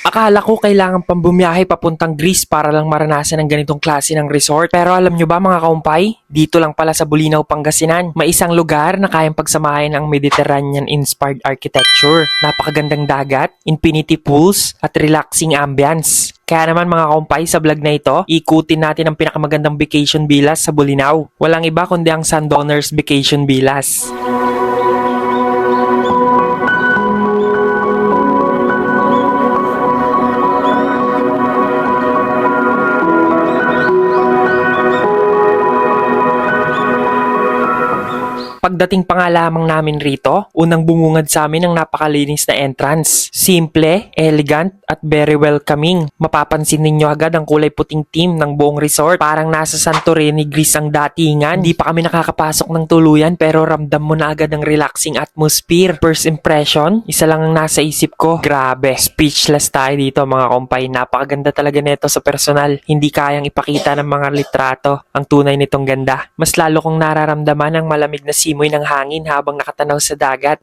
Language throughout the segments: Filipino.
Akala ko kailangan pang bumiyahe papuntang Greece para lang maranasan ang ganitong klase ng resort. Pero alam nyo ba mga kaumpay? Dito lang pala sa Bulinaw, Pangasinan. May isang lugar na kayang pagsamahin ang Mediterranean-inspired architecture. Napakagandang dagat, infinity pools, at relaxing ambience. Kaya naman mga kaumpay, sa vlog na ito, ikutin natin ang pinakamagandang vacation villas sa Bulinaw. Walang iba kundi ang Sandoners Vacation Villas. Pagdating pa nga lamang namin rito, unang bumungad sa amin ang napakalinis na entrance. Simple, elegant, at very welcoming. Mapapansin ninyo agad ang kulay puting theme ng buong resort. Parang nasa Santorini, Greece ang datingan. Hindi pa kami nakakapasok ng tuluyan pero ramdam mo na agad ang relaxing atmosphere. First impression, isa lang ang nasa isip ko. Grabe, speechless tayo dito mga kompay. Napakaganda talaga nito sa personal. Hindi kayang ipakita ng mga litrato ang tunay nitong ganda. Mas lalo kong nararamdaman ang malamig na simoy ng hangin habang nakatanaw sa dagat.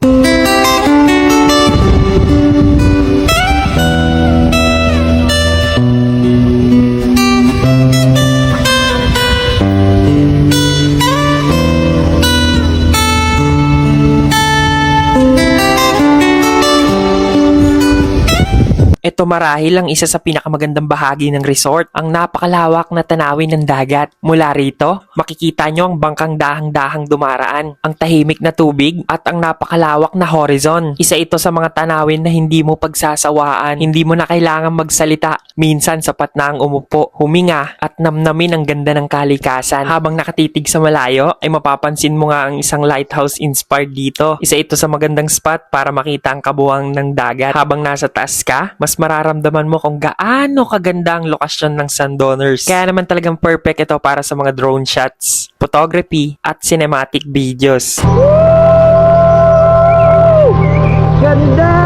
Ito marahil ang isa sa pinakamagandang bahagi ng resort, ang napakalawak na tanawin ng dagat. Mula rito, makikita nyo ang bangkang dahang-dahang dumaraan, ang tahimik na tubig at ang napakalawak na horizon. Isa ito sa mga tanawin na hindi mo pagsasawaan, hindi mo na kailangan magsalita. Minsan sapat na ang umupo, huminga at namnamin ang ganda ng kalikasan. Habang nakatitig sa malayo, ay mapapansin mo nga ang isang lighthouse inspired dito. Isa ito sa magandang spot para makita ang kabuuan ng dagat. Habang nasa taas ka, mas mararamdaman mo kung gaano kaganda ang lokasyon ng Sandoners. Kaya naman talagang perfect ito para sa mga drone shots, photography, at cinematic videos. Ganda!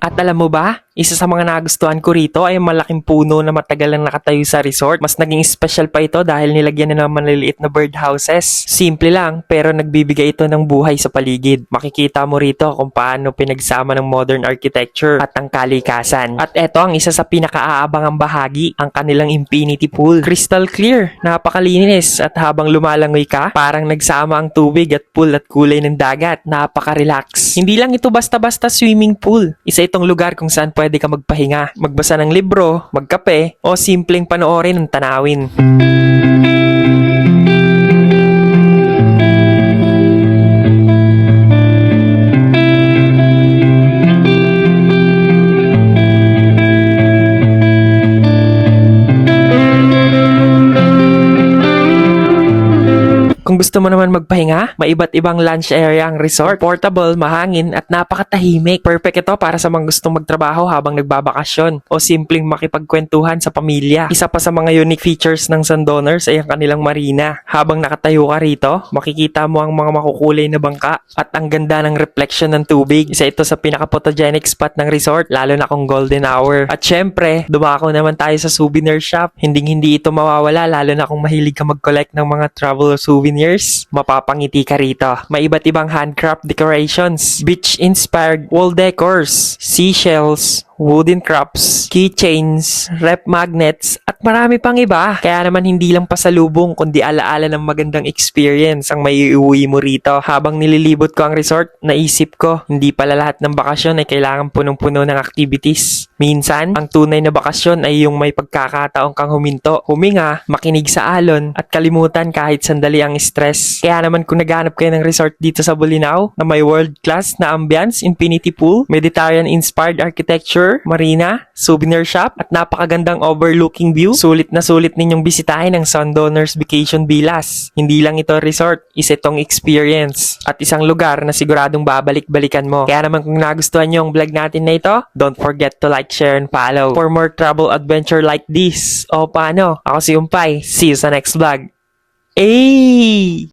At alam mo ba, isa sa mga nagustuhan ko rito ay malaking puno na matagal lang nakatayo sa resort. Mas naging special pa ito dahil nilagyan na ng maliliit na birdhouses. Simple lang pero nagbibigay ito ng buhay sa paligid. Makikita mo rito kung paano pinagsama ng modern architecture at ang kalikasan. At eto ang isa sa pinakaaabangang bahagi, ang kanilang infinity pool. Crystal clear, napakalinis at habang lumalangoy ka, parang nagsama ang tubig at pool at kulay ng dagat. Napaka-relax. Hindi lang ito basta-basta swimming pool. Isa itong lugar kung saan pwede ka magpahinga, magbasa ng libro, magkape, o simpleng panoorin ng tanawin. Kung gusto mo naman magpahinga, may iba't ibang lunch area ang resort. Portable, mahangin at napakatahimik. Perfect ito para sa mga gustong magtrabaho habang nagbabakasyon o simpleng makipagkwentuhan sa pamilya. Isa pa sa mga unique features ng Sandoners ay ang kanilang marina. Habang nakatayo ka rito, makikita mo ang mga makukulay na bangka at ang ganda ng reflection ng tubig. Isa ito sa pinaka-photogenic spot ng resort, lalo na kung golden hour. At syempre, dumako naman tayo sa souvenir shop. Hindi ito mawawala lalo na kung mahilig ka mag-collect ng mga travel souvenirs. Mapapangiti ka rito. May iba't ibang handcraft decorations, beach-inspired wall decors, seashells, wooden crops, keychains, rep magnets, at marami pang iba. Kaya naman hindi lang pasalubong kundi alaala ng magandang experience ang maiuwi mo rito. Habang nililibot ko ang resort, naisip ko, hindi pala lahat ng bakasyon ay kailangan punong-puno ng activities. Minsan, ang tunay na bakasyon ay yung may pagkakataong kang huminto, huminga, makinig sa alon, at kalimutan kahit sandali ang stress. Kaya naman kung naghanap kayo ng resort dito sa Bulinaw na may world-class na ambience, infinity pool, Mediterranean-inspired architecture, marina, souvenir shop, at napakagandang overlooking view, view, sulit ninyong bisitahin ang Sundowner's Vacation Villas. Hindi lang ito resort, isa itong experience at isang lugar na siguradong babalik-balikan mo. Kaya naman kung nagustuhan nyo ang vlog natin na ito, don't forget to like, share, and follow for more travel adventure like this. O paano? Ako si Umpay. See you sa next vlog. Ay!